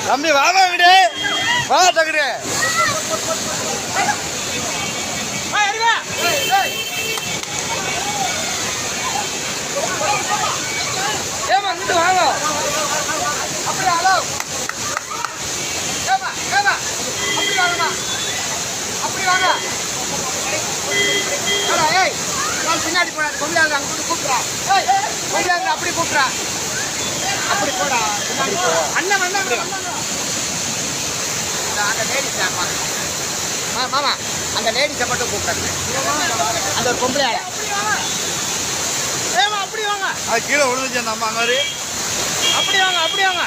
தம்பி வாங்க விடு வா தகுடு ஏமா இங்கிட்டு வாங்க அப்படியே ஹலோ ஏமா ஏமா அப்படி வாங்கம்மா அப்படி வாங்க ஏய் நான் பின்னாடி போனா கொண்டாங்க அங்கே கூப்பிட்றா ஏய் கொண்டாங்க அப்படி கூப்பிட்றா அப்படி போடா அண்ணன் வந்தா அந்த லேடிஸ் மாமா அந்த லேடிஸை மட்டும் கூப்பிட்றாங்க அந்த ஒரு பொம்பளை ஏமா அப்படி வாங்க அது கீழே விழுந்துச்சு அந்த அம்மா மாதிரி அப்படி வாங்க